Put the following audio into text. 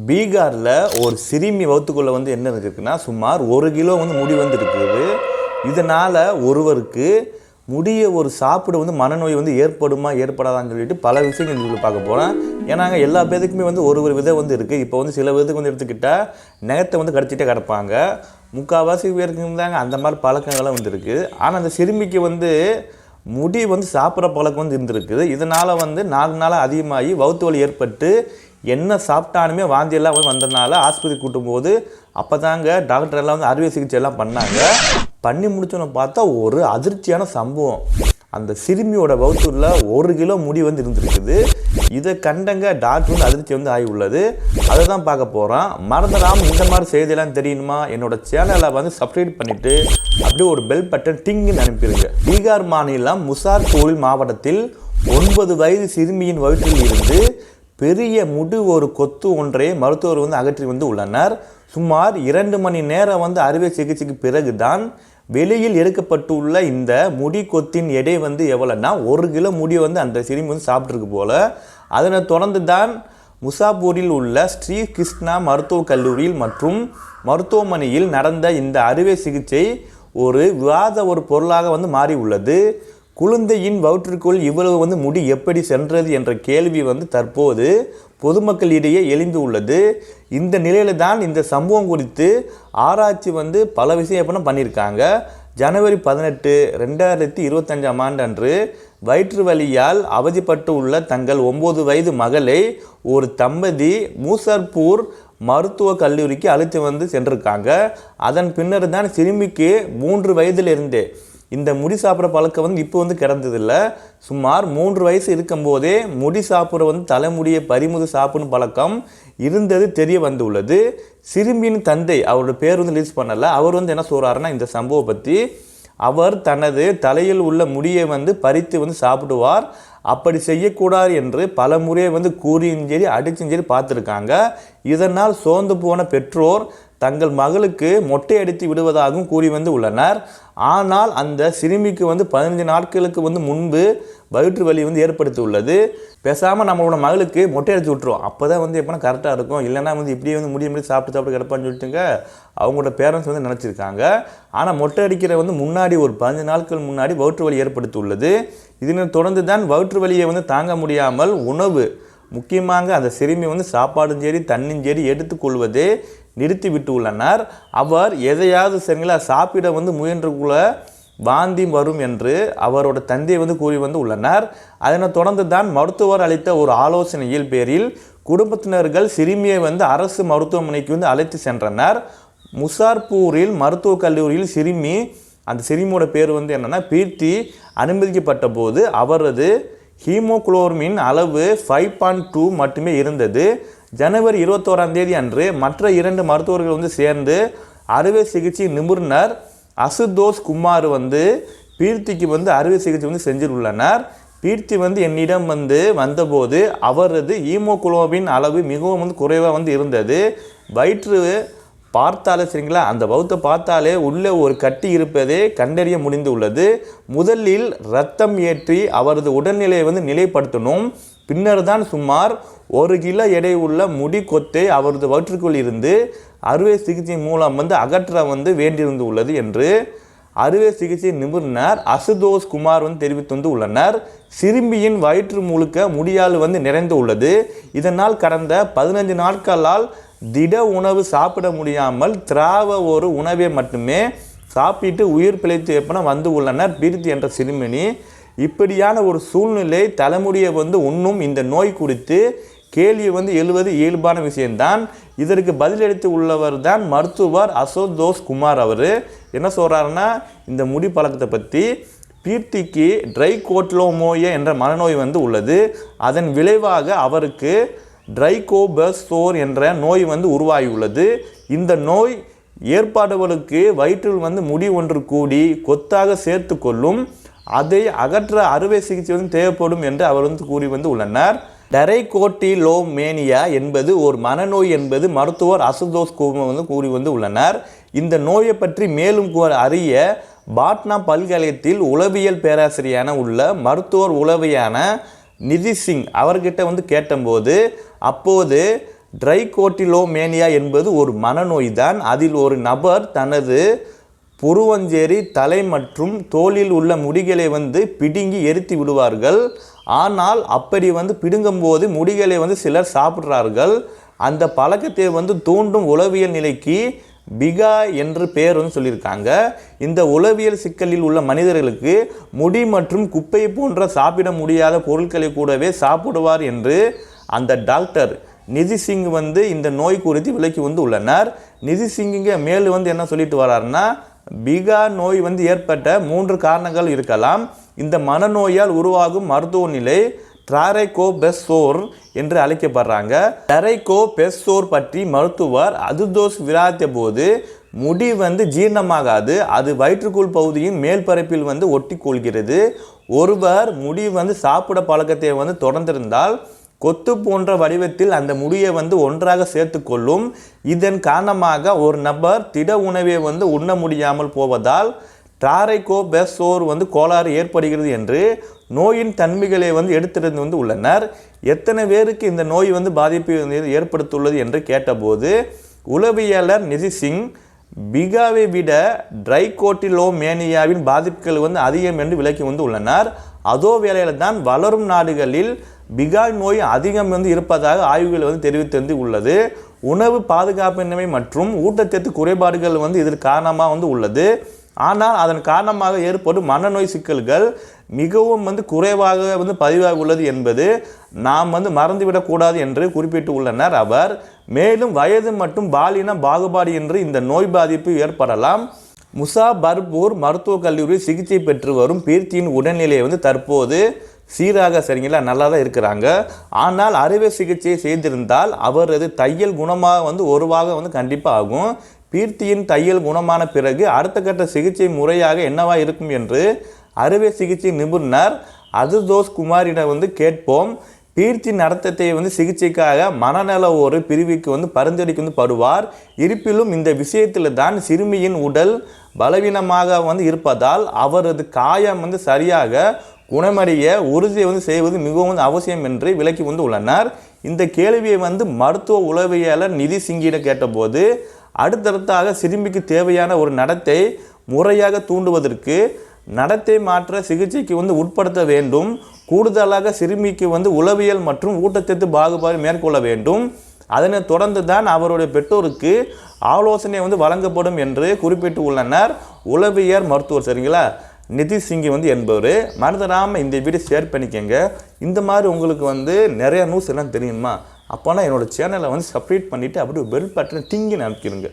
பீகாரில் ஒரு சிறுமி வகுத்துக்குள்ளே வந்து என்ன இருக்குன்னா சுமார் 1 கிலோ வந்து முடி வந்து இருக்குது. இதனால் ஒருவருக்கு முடிய ஒரு சாப்பிட வந்து மனநோய் வந்து ஏற்படுமா ஏற்படாதான்னு சொல்லிட்டு பல விஷயங்கள் இதில் பார்க்க போகிறேன். ஏன்னாங்க எல்லா பேருக்குமே வந்து ஒரு விதம் வந்து இருக்குது. இப்போ வந்து சில பேருக்கு வந்து எடுத்துக்கிட்டால் நகத்தை வந்து கடிச்சிட்டே கிடப்பாங்க. முக்கால்வாசி பேருக்கு இருந்தாங்க அந்த மாதிரி பழக்கங்கள்லாம் வந்து இருக்குது. ஆனால் அந்த சிறுமிக்கு வந்து முடி வந்து சாப்பிட்ற பழக்கம் வந்து இருந்திருக்குது. இதனால் வந்து 4 நாளாக அதிகமாகி வவுத்து வலி ஏற்பட்டு என்ன சாப்பிட்டாலுமே வாந்தியெல்லாம் வந்து வந்ததுனால ஆஸ்பத்திரி கூட்டும்போது அப்போ தாங்க டாக்டர் எல்லாம் வந்து அறுவை சிகிச்சை எல்லாம் பண்ணி முடிச்சோன்னு பார்த்தா ஒரு அதிர்ச்சியான சம்பவம். அந்த சிறுமியோட வவுத்தூரில் 1 கிலோ முடி வந்து இருந்திருக்குது. இதை கண்டங்க டாக்டர் வந்து அதிர்ச்சி வந்து ஆகி உள்ளது. அதை தான் பார்க்க போகிறோம். மறந்துடாமல் இந்த மாதிரி செய்தியெல்லாம் தெரியணுமா என்னோடய சேனலை வந்து சப்ஸ்கிரைப் பண்ணிவிட்டு அப்படியே ஒரு பெல் பட்டன் டிங்குன்னு அனுப்பிடுங்க. பீகார் மாநிலம் முசார்பூர் மாவட்டத்தில் 9 வயது சிறுமியின் வயிற்றில் இருந்து பெரிய முடி ஒரு கொத்து ஒன்றை மருத்துவர் வந்து அகற்றி வந்து உள்ளனர். சுமார் 2 மணி நேரம் வந்து அறுவை சிகிச்சைக்கு பிறகுதான் வெளியில் எடுக்கப்பட்டுள்ள இந்த முடி கொத்தின் எடை வந்து எவ்வளோன்னா 1 கிலோ முடி வந்து அந்த சிறுமி வந்து சாப்பிட்ருக்கு போல். அதனை தொடர்ந்து தான் முசாபூரில் உள்ள ஸ்ரீ கிருஷ்ணா மருத்துவக் கல்லூரியில் மற்றும் மருத்துவமனையில் நடந்த இந்த அறுவை சிகிச்சை ஒரு விவாத பொருளாக வந்து மாறி உள்ளது. குழந்தையின் வயிற்றிற்குள் இவ்வளவு வந்து முடி எப்படி சென்றது என்ற கேள்வி வந்து தற்போது பொதுமக்களிடையே எழும்பி உள்ளது. இந்த நிலையில தான் இந்த சம்பவம் குறித்து ஆராய்ச்சி வந்து பல விஷயம் எப்படின்னா பண்ணியிருக்காங்க. ஜனவரி 18, 2025 ஆண்டு அன்று வயிற்று வலியால் அவதிப்பட்டு உள்ள தங்கள் 9 வயது மகளை ஒரு தம்பதி முசார்பூர் மருத்துவக் கல்லூரிக்கு அழைத்து வந்து சென்றிருக்காங்க. அதன் பின்னர் தான் சிறுமிக்கு 3 வயதிலிருந்தே இந்த முடி சாப்பிட்ற பழக்கம் வந்து இப்போ வந்து கிடந்ததில்லை. சுமார் 3 வயசு இருக்கும்போதே முடி சாப்பிட்ற வந்து தலைமுடியை பறிமுது சாப்பிடும் பழக்கம் இருந்தது தெரிய வந்துள்ளது. சிறுமியின் தந்தை அவரோட பேர் வந்து ரிலீஸ் பண்ணலை. அவர் வந்து என்ன சொல்கிறாருன்னா இந்த சம்பவம் பற்றி அவர் தனது தலையில் உள்ள முடியை வந்து பறித்து வந்து சாப்பிடுவார். அப்படி செய்யக்கூடாது என்று பல முறையை வந்து கூறியும் சரி அடிச்சும் சரி பார்த்துருக்காங்க. இதனால் சோர்ந்து போன பெற்றோர் தங்கள் மகளுக்கு மொட்டை அடித்து விடுவதாகவும் கூறி வந்து உள்ளனர். ஆனால் அந்த சிறுமிக்கு வந்து 15 நாட்களுக்கு வந்து முன்பு வயிற்று வலி வந்து ஏற்படுத்தி உள்ளது. பேசாமல் நம்மளோட மகளுக்கு மொட்டை அடித்து விட்டுருவோம், அப்போ தான் வந்து எப்போனா கரெக்டாக இருக்கும், இல்லைனா வந்து இப்படியே வந்து முடிய சாப்பிட்டு கிடப்பான்னு சொல்லிட்டுங்க அவங்களோட பேரண்ட்ஸ் வந்து நினச்சிருக்காங்க. ஆனால் மொட்டை அடிக்கிற வந்து முன்னாடி ஒரு 15 நாட்கள் முன்னாடி வயிற்று வலி ஏற்படுத்தி உள்ளது. இதனை தொடர்ந்து தான் வயிற்று வலியை வந்து தாங்க முடியாமல் உணவு முக்கியமாக அந்த சிறுமி வந்து சாப்பாடும் சரி தண்ணியும் சரி எடுத்துக்கொள்வதே நிறுத்தி விட்டு உள்ளனர். அவர் எதையாவது சரிங்களா சாப்பிட வந்து முயன்றக்குள்ள வாந்தி வரும் என்று அவரோட தந்தையை வந்து கூறி வந்து உள்ளனர். அதனை தொடர்ந்து தான் மருத்துவர் அளித்த ஒரு ஆலோசனையில் பேரில் குடும்பத்தினர்கள் சிறுமியை வந்து அரசு மருத்துவமனைக்கு வந்து அழைத்து சென்றனர். முசார்பூரில் மருத்துவக் கல்லூரியில் அந்த சிறுமியோட பேர் வந்து என்னென்னா பீர்த்தி அனுமதிக்கப்பட்ட போது அவரது ஹீமோகுளோபின் அளவு 5.2 மட்டுமே இருந்தது. ஜனவரி 21 அன்று மற்ற 2 மருத்துவர்கள் வந்து சேர்ந்து அறுவை சிகிச்சை நிபுணர் அசுதோஷ் குமார் வந்து பீர்த்திக்கு வந்து அறுவை சிகிச்சை வந்து செஞ்சுள்ளனர். பீர்த்தி வந்து என்னிடம் வந்து வந்தபோது அவரது ஹீமோகுளோபின் அளவு மிகவும் வந்து குறைவாக வந்து இருந்தது. வயிற்று பார்த்தாலே சரிங்களா அந்த வவுத்தை பார்த்தாலே உள்ளே ஒரு கட்டி இருப்பதே கண்டறிய முடிந்து உள்ளது. முதலில் இரத்தம் ஏற்றி அவரது உடல்நிலையை வந்து நிலைப்படுத்தணும். பின்னர் தான் சுமார் 1 கிலோ எடை உள்ள முடி கொத்தை அவரது வயிற்றுக்குள் இருந்து அறுவை சிகிச்சை மூலம் வந்து அகற்ற வந்து வேண்டியிருந்து உள்ளது என்று அறுவை சிகிச்சை நிபுணர் அசுதோஷ் குமார் வந்து தெரிவித்து வந்து உள்ளனர். சிறுமியின் வயிற்று முழுக்க முடியால் வந்து நிறைந்து உள்ளது. இதனால் கடந்த 15 நாட்களால் திட உணவு சாப்பிட முடியாமல் திராவ ஒரு உணவை மட்டுமே சாப்பிட்டு உயிர் பிழைத்து எப்பனா வந்து உள்ளனர் பீர்த்தி என்ற சிறுமினி. இப்படியான ஒரு சூழ்நிலை தலைமுடியை வந்து உண்ணும் இந்த நோய் குறித்து கேள்வி வந்து எழுவது இயல்பான விஷயம்தான். இதற்கு பதிலளித்து உள்ளவர் தான் மருத்துவர் அசுதோஷ் குமார். அவர் என்ன சொல்கிறாருன்னா இந்த முடி பழக்கத்தை பற்றி பீர்த்திக்கு ட்ரைகோட்டிலோமோயா என்ற மனநோய் வந்து உள்ளது. அதன் விளைவாக அவருக்கு ட்ரைகோபஸ்டோர் என்ற நோய் வந்து உருவாகியுள்ளது. இந்த நோய் ஏற்பாடுகளுக்கு வயிற்றில் வந்து முடி ஒன்று கூடி கொத்தாக சேர்த்து கொள்ளும். அதை அகற்ற அறுவை சிகிச்சை வந்து தேவைப்படும் என்று அவர் வந்து கூறி வந்து உள்ளனர். ட்ரைகோட்டிலோமேனியா என்பது ஒரு மனநோய் என்பது மருத்துவர் அசுதோஷ் குமார் வந்து கூறி வந்து உள்ளனர். இந்த நோயை பற்றி மேலும் அறிய பாட்னா பல்கலைக்கழகத்தில் உளவியல் பேராசிரியரான உள்ள மருத்துவர் உளவியான நிதி சிங் அவர்கிட்ட வந்து கேட்டபோது அப்போது ட்ரைகோட்டிலோமேனியா என்பது ஒரு மனநோய் தான். அதில் ஒரு நபர் தனது புருவஞ்சேரி, தலை மற்றும் தோலில் உள்ள முடிகளை பிடுங்கி எரித்து விடுவார்கள். ஆனால் அப்படி பிடுங்கும்போது முடிகளை சிலர் சாப்பிட்றார்கள். அந்த பழக்கத்தை தூண்டும் உளவியல் நிலைக்கு பிகா என்று பெயர் சொல்லியிருக்காங்க. இந்த உளவியல் சிக்கலில் உள்ள மனிதர்களுக்கு முடி மற்றும் குப்பை போன்ற சாப்பிட முடியாத பொருட்களை கூடவே சாப்பிடுவார் என்று அந்த டாக்டர் நிதி சிங் இந்த நோய் குறித்து விளக்கி உள்ளனர். நிதி சிங்க மேலும் என்ன சொல்லிட்டு வர்றாருன்னா, பிகா நோய் ஏற்பட்ட 3 காரணங்கள் இருக்கலாம். இந்த மனநோயால் உருவாகும் மருத்துவ நிலை ட்ரைகோபெஸ்சோர் என்று அழைக்கப்படுறாங்க. ட்ரைகோபெஸ்சோர் பற்றி மருத்துவர் அதுதோஸ் விராத்திய போது முடி ஜீரணமாகாது, அது வயிற்றுக்குள் பகுதியின் மேல் பரப்பில் ஒட்டி கொள்கிறது. ஒருவர் முடி சாப்பிட பழக்கத்தை தொடர்ந்திருந்தால் கொத்து போன்ற வடிவத்தில் அந்த முடியை ஒன்றாக சேர்த்து கொள்ளும். இதன் காரணமாக ஒரு நபர் திட உணவை உண்ண முடியாமல் போவதால் ட்ரைகோபெஸ்சோர் கோளாறு ஏற்படுகிறது என்று நோயின் தன்மைகளை எடுத்திருந்து உள்ளனர். எத்தனை பேருக்கு இந்த நோய் பாதிப்பை ஏற்படுத்தியுள்ளது என்று கேட்டபோது உளவியலர் நிதி சிங் பிகாவை விட ட்ரைகோட்டிலோமேனியாவின் பாதிப்புகள் அதிகம் என்று விளக்கி உள்ளனர். அதோ வேளையில் தான் வளரும் நாடுகளில் பிகா நோய் அதிகம் இருப்பதாக ஆய்வுகள் தெரிவித்து உள்ளது. உணவு பாதுகாப்பின்மை மற்றும் ஊட்டச்சத்து குறைபாடுகள் இதற்கு காரணமாக உள்ளது. ஆனால் அதன் காரணமாக ஏற்படும் மனநோய் சிக்கல்கள் மிகவும் குறைவாக பதிவாக உள்ளது என்பது நாம் மறந்துவிடக்கூடாது என்று குறிப்பிட்டு உள்ளனர் அவர். மேலும் வயது மற்றும் பாலின பாகுபாடு என்று இந்த நோய் பாதிப்பு ஏற்படலாம். முசாபர்பூர் மருத்துவக் கல்லூரி சிகிச்சை பெற்று வரும் பீர்த்தியின் உடல்நிலை தற்போது சீராக சரிங்களா நல்லா தான் இருக்கிறாங்க. ஆனால் அறுவை சிகிச்சை செய்திருந்தால் அவரது தையல் குணமாக ஒரு பாகம் கண்டிப்பாக ஆகும். பீர்த்தியின் தையல் குணமான பிறகு அடுத்த கட்ட சிகிச்சை முறையாக என்னவா இருக்கும் என்று அறுவை சிகிச்சை நிபுணர் அதுதோஸ் குமாரிடம் கேட்போம். பீர்த்தி நடத்தத்தை சிகிச்சைக்காக மனநல ஒரு பிரிவுக்கு பரிந்துரைக்கப்படுவார். இருப்பினும் இந்த விஷயத்தில் தான் சிறுமியின் உடல் பலவீனமாக இருப்பதால் அவரது காயம் சரியாக குணமடைய உறுதியை செய்வது மிகவும் அவசியம் என்று விளக்கி உள்ளனர். இந்த கேள்வியை மருத்துவ உளவியலர் நிதி சிங்கிடம் கேட்டபோது அடுத்தடுத்தாக சிறுமிக்கு தேவையான ஒரு நடத்தை முறையாக தூண்டுவதற்கு நடத்தை மாற்ற சிகிச்சைக்கு உட்படுத்த வேண்டும். கூடுதலாக சிறுமிக்கு உளவியல் மற்றும் ஊட்டச்சத்து பாகுபாடு மேற்கொள்ள வேண்டும். அதனை தொடர்ந்து தான் அவருடைய பெற்றோருக்கு ஆலோசனை வழங்கப்படும் என்று குறிப்பிட்டு உள்ளனர் உளவியல் மருத்துவர் சரிங்களா நிதி சிங்கி என்பவர். மறந்துடாமல் இந்த வீடியோ ஷேர் பண்ணிக்கங்க. இந்த மாதிரி உங்களுக்கு நிறைய நியூஸ் எல்லாம் தெரியுமா? அப்போனா என்னோடய சேனலை சப்ஸ்கிரைப் பண்ணிவிட்டு அப்படியே பெல் பட்டனை டிங்கி அனுப்பிடுங்க.